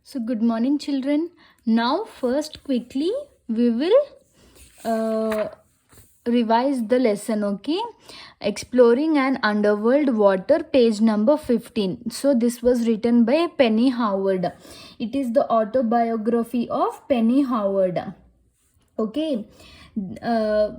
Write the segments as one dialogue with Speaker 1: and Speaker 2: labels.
Speaker 1: So, good morning, children. Now, first, quickly, we will revise the lesson, okay? Exploring an Underworld Water, page number 15. So, this was written by Penny Howard. It is the autobiography of Penny Howard, okay? Uh,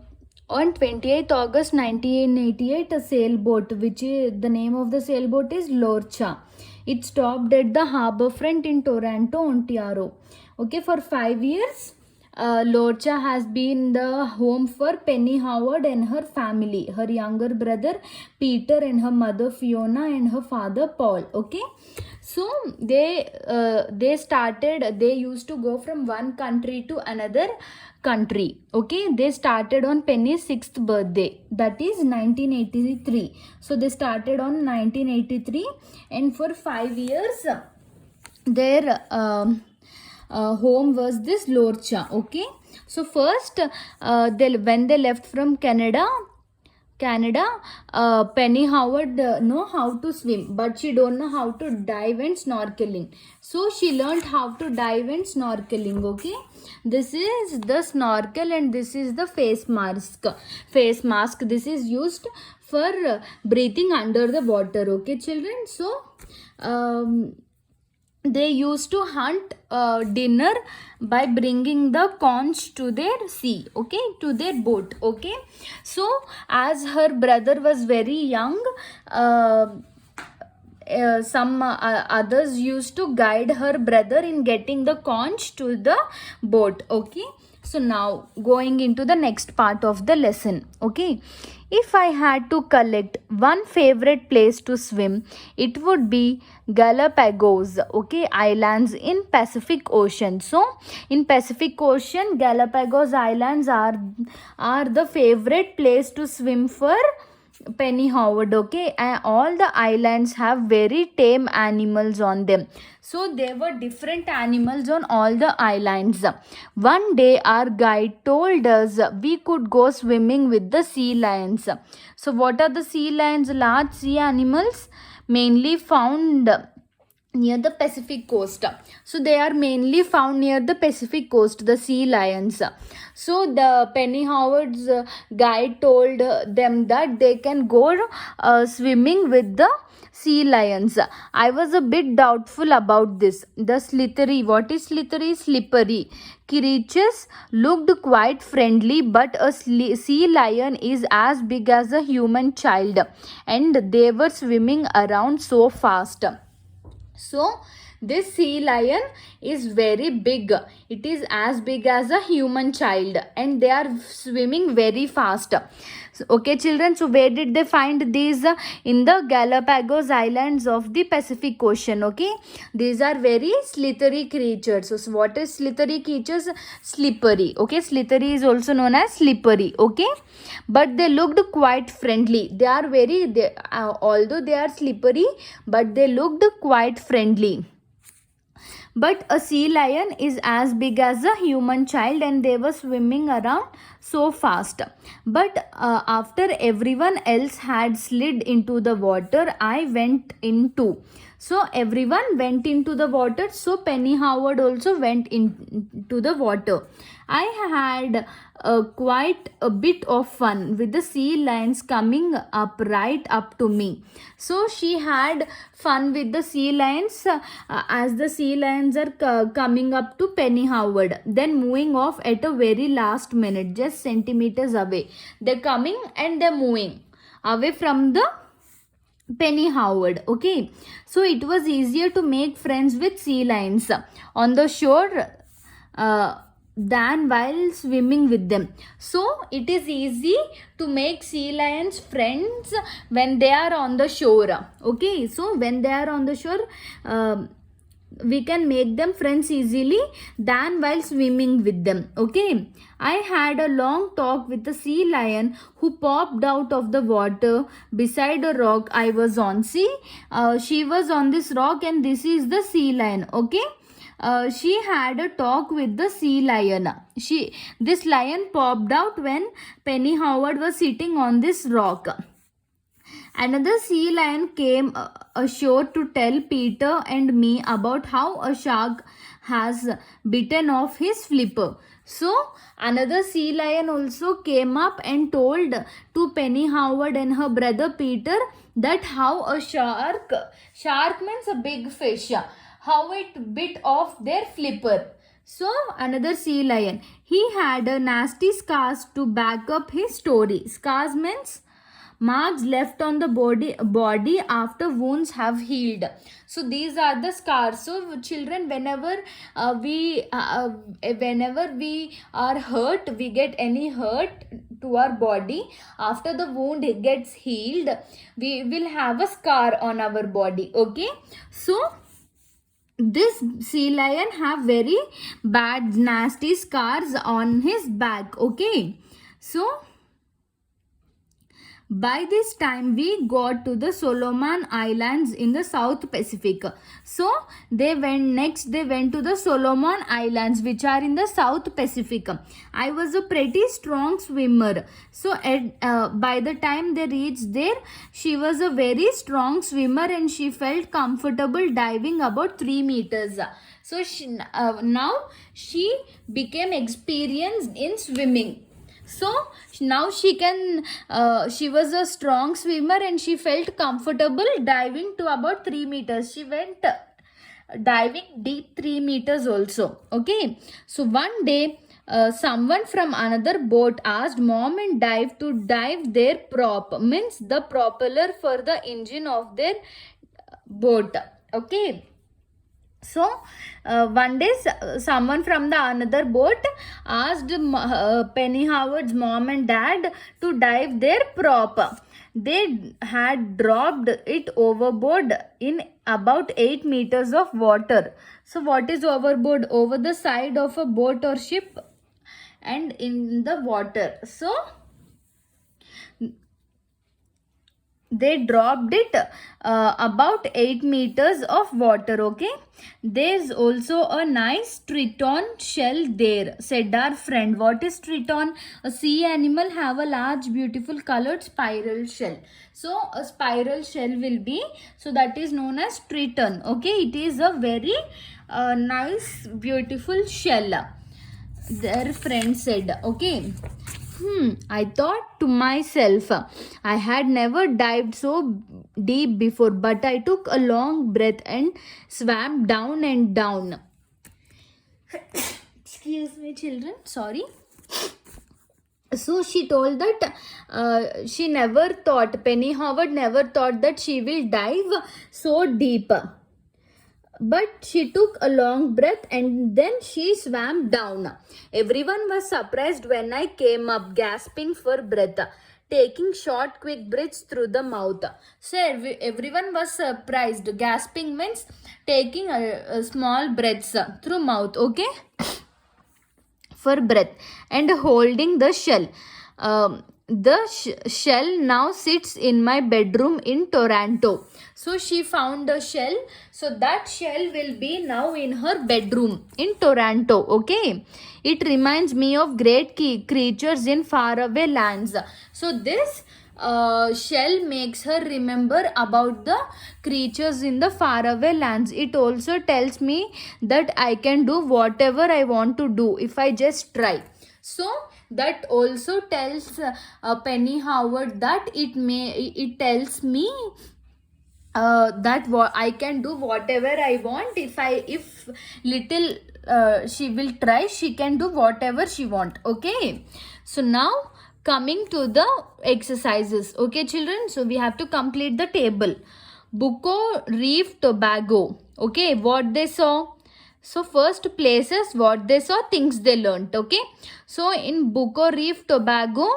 Speaker 1: on 28th August 1988, a sailboat, the name of the sailboat is Lorcha. It stopped at the harbor front in Toronto, Ontario. Okay, for 5 years, Lorcha has been the home for Penny Howard and her family, her younger brother Peter and her mother Fiona and her father Paul. Okay, so they used to go from one country to another country. Okay, they started on Penny's 6th birthday, that is 1983. So they started on 1983, and for 5 years their home was this Lorcha. Okay, so first when they left from Canada, Penny Howard know how to swim, but she don't know how to dive and snorkeling. So she learned how to dive and snorkeling. Okay, this is the snorkel and this is the face mask. Face mask. This is used for breathing under the water. Okay, children. So they used to hunt dinner by bringing the conch to their sea, okay, to their boat. Okay, so as her brother was very young, some others used to guide her brother in getting the conch to the boat. Okay, so now going into the next part of the lesson. Okay, if I had to collect one favorite place to swim, it would be Galapagos, okay, islands in Pacific Ocean. So in Pacific Ocean, Galapagos Islands are the favorite place to swim for Penny Howard. Okay, and all the islands have very tame animals on them. So there were different animals on all the islands. One day our guide told us we could go swimming with the sea lions. So what are the sea lions? Large sea animals mainly found near the Pacific coast. So they are mainly found near the Pacific coast, the sea lions. So the Penny Howard's guide told them that they can go swimming with the sea lions. I was a bit doubtful about this. The slithery, what is slithery? Slippery creatures looked quite friendly, but a sea lion is as big as a human child, and they were swimming around so fast. So this sea lion is very big. It is as big as a human child, and they are swimming very fast. So, okay, children, so where did they find these? In the Galapagos Islands of the Pacific Ocean. Okay, these are very slithery creatures. So what is slithery creatures? Slippery. Okay, slithery is also known as slippery. Okay, but they looked quite friendly. They are although they are slippery, but they looked quite friendly. But a sea lion is as big as a human child, and they were swimming around so fast. But after everyone else had slid into the water, I went in too. So everyone went into the water. So Penny Howard also went into the water. I had quite a bit of fun with the sea lions coming up right up to me. So she had fun with the sea lions as the sea lions are coming up to Penny Howard, then moving off at a very last minute, just centimeters away. They're coming and they're moving away from the Penny Howard. Okay, so it was easier to make friends with sea lions on the shore than while swimming with them. So it is easy to make sea lions friends when they are on the shore. Okay, so when they are on the shore, we can make them friends easily than while swimming with them. Okay, I had a long talk with the sea lion who popped out of the water beside a rock I was on. See, she was on this rock, and this is the sea lion. Okay, she had a talk with the sea lion. This lion popped out when Penny Howard was sitting on this rock. Another sea lion came ashore to tell Peter and me about how a shark has bitten off his flipper. So, another sea lion also came up and told to Penny Howard and her brother Peter that how a shark means a big fish, how it bit off their flipper. So, another sea lion, he had a nasty scars to back up his story. Scars means marks left on the body after wounds have healed. So these are the scars. So children, whenever we are hurt, we get any hurt to our body, after the wound gets healed, we will have a scar on our body. Okay, so this sea lion have very bad nasty scars on his back. Okay, so by this time we got to the Solomon Islands in the South Pacific. So they went to the Solomon Islands, which are in the South Pacific. I was a pretty strong swimmer. So by the time they reached there, she was a very strong swimmer and she felt comfortable diving about 3 meters. So now she became experienced in swimming. So now she was a strong swimmer and she felt comfortable diving to about 3 meters. She went diving deep 3 meters also. Okay, so one day someone from another boat asked mom and Dad to dive their prop, means the propeller for the engine of their boat. Okay, so one day someone from the another boat asked Penny Howard's mom and dad to dive their prop. They had dropped it overboard in about 8 meters of water. So what is overboard? Over the side of a boat or ship and in the water. So they dropped it about 8 meters of water. Okay, there's also a nice triton shell there, said our friend. What is triton? A sea animal have a large beautiful colored spiral shell. So a spiral shell will be, so that is known as triton. Okay, it is a very nice beautiful shell, their friend said. Okay, I thought to myself, I had never dived so deep before, but I took a long breath and swam down and down. Excuse me, children, sorry. So she told that she never thought, Penny Howard never thought that she will dive so deep. But she took a long breath and then she swam down. Everyone was surprised when I came up, gasping for breath, taking short, quick breaths through the mouth. So everyone was surprised. Gasping means taking a small breaths through mouth. Okay, for breath and holding the shell. The shell now sits in my bedroom in Toronto. So she found a shell. So that shell will be now in her bedroom in Toronto. Okay. It reminds me of great creatures in faraway lands. So this shell makes her remember about the creatures in the faraway lands. It also tells me that I can do whatever I want to do if I just try. So that also tells Penny Howard that it tells me that I can do whatever I want. If little she will try, she can do whatever she want. Okay, so now coming to the exercises. Okay, children, so we have to complete the table. Bucco Reef, Tobago. Okay, what they saw. So first places, what they saw, things they learnt. Okay, so in Bucco Reef, Tobago,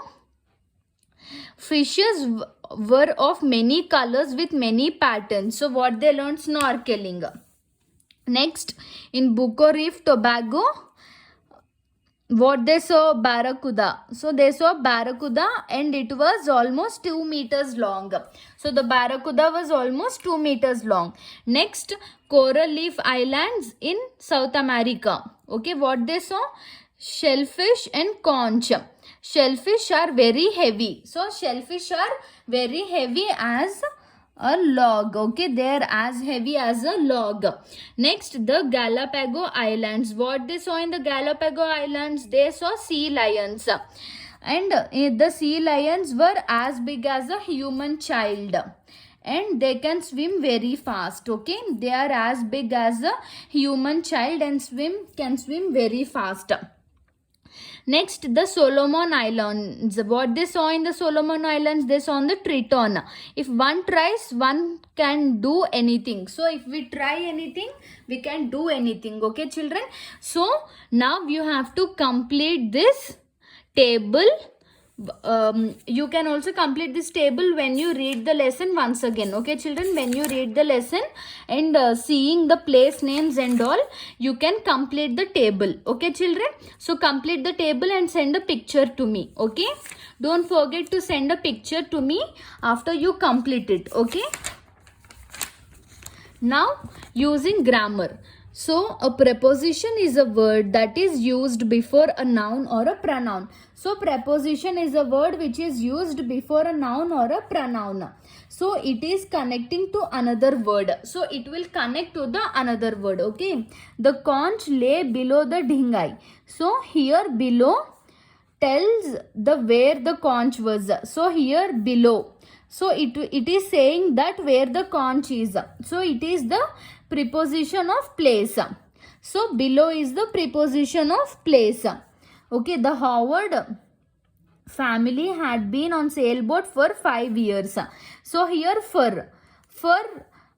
Speaker 1: fishes were of many colors with many patterns. So what they learned, snorkeling. Next, in Bucco Reef, Tobago, what they saw, barracuda. So they saw barracuda and it was almost 2 meters long. So the barracuda was almost 2 meters long. Next, coral reef islands in South America. Okay, what they saw, shellfish and conch. Shellfish are very heavy. So shellfish are very heavy as a log. Okay, they are as heavy as a log. Next, the Galapagos Islands. What they saw in the Galapagos Islands? They saw sea lions, and the sea lions were as big as a human child, and they can swim very fast. Okay, they are as big as a human child and can swim very fast. Next, the Solomon Islands. What they saw in the Solomon Islands? They saw on the Triton. If one tries, one can do anything. So if we try anything, we can do anything. Okay, children? So now you have to complete this table. You can also complete this table when you read the lesson once again. Okay, children, when you read the lesson and seeing the place names and all, you can complete the table. Okay, children, so complete the table and send a picture to me. Okay, don't forget to send a picture to me after you complete it. Okay, now using grammar. So a preposition is a word that is used before a noun or a pronoun. So preposition is a word which is used before a noun or a pronoun. So it is connecting to another word. So it will connect to the another word. Okay. The conch lay below the dhingai. So here below tells the where the conch was. So here below. So it is saying that where the conch is. So it is the preposition of place. So below is the preposition of place. Okay, the Howard family had been on sailboat for 5 years. So here for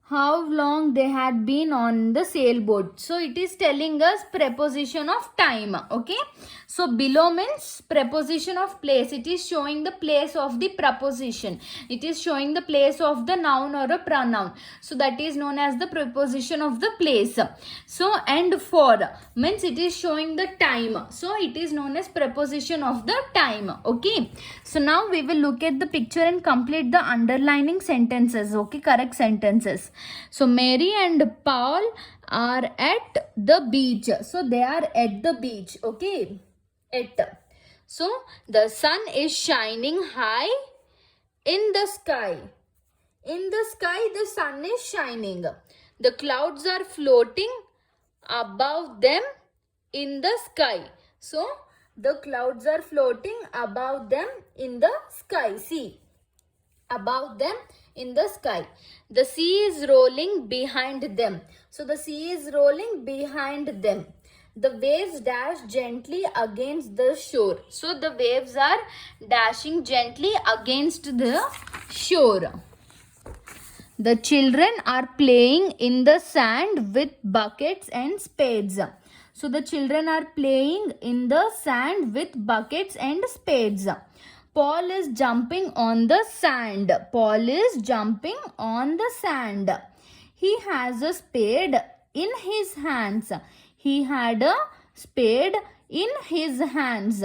Speaker 1: how long they had been on the sailboat. So it is telling us preposition of time. Okay, so below means preposition of place. It is showing the place of the preposition. It is showing the place of the noun or a pronoun. So that is known as the preposition of the place. So and for means it is showing the time. So it is known as preposition of the time. Okay, so now we will look at the picture and complete the underlining sentences. Okay, correct sentences. So Mary and Paul are at the beach. So they are at the beach. Okay, at. So the sun is shining high in the sky. In the sky the sun is shining. The clouds are floating above them in the sky. So the clouds are floating above them in the sky. See, above them in the sky. The sea is rolling behind them. So the sea is rolling behind them. The waves dash gently against the shore. So the waves are dashing gently against the shore. The children are playing in the sand with buckets and spades. So the children are playing in the sand with buckets and spades. Paul is jumping on the sand. Paul is jumping on the sand. He has a spade in his hands. He had a spade in his hands.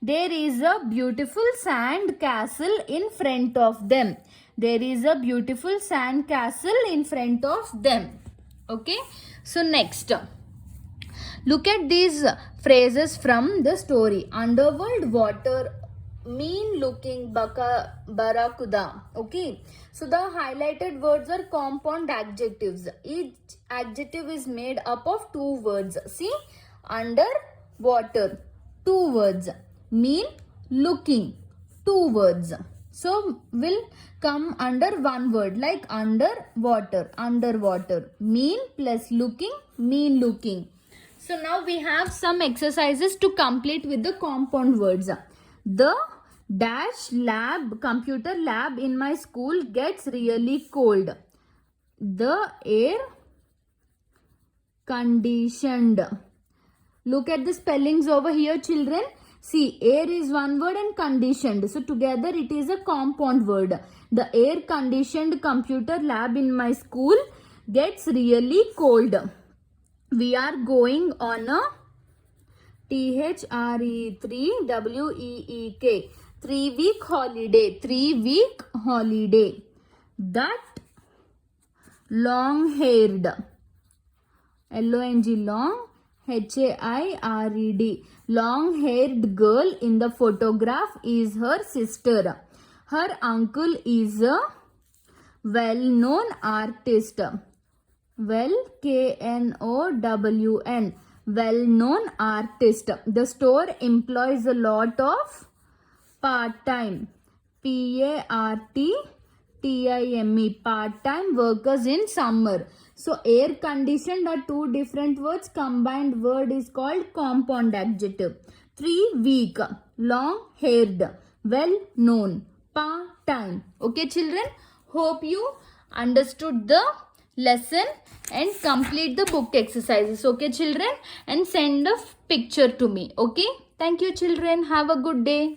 Speaker 1: There is a beautiful sand castle in front of them. There is a beautiful sand castle in front of them. Okay. So next, look at these phrases from the story. Underworld water, mean looking barracuda. Okay, so the highlighted words are compound adjectives. Each adjective is made up of 2 words. See, under water, 2 words. Mean looking, 2 words. So will come under 1 word, like under water, underwater. Mean plus looking, mean looking. So now we have some exercises to complete with the compound words. The dash lab, computer lab in my school gets really cold. The air conditioned. Look at the spellings over here, children. See, air is 1 word and conditioned. So together it is a compound word. The air conditioned computer lab in my school gets really cold. We are going on a THRE3WEEK 3-week holiday. 3-week holiday. That long-haired, L-O-N-G, long, H-A-I-R-E-D, long-haired girl in the photograph is her sister. her uncle is a well-known artist. Well, KNOWN, well-known artist. The store employs a lot of part-time, PARTTIME, part-time workers in summer. So air conditioned are two different words. Combined word is called compound adjective. 3 week, long haired, well known, part-time. Okay children, hope you understood the lesson and complete the book exercises. Okay children, and send a picture to me. Okay, thank you children, have a good day.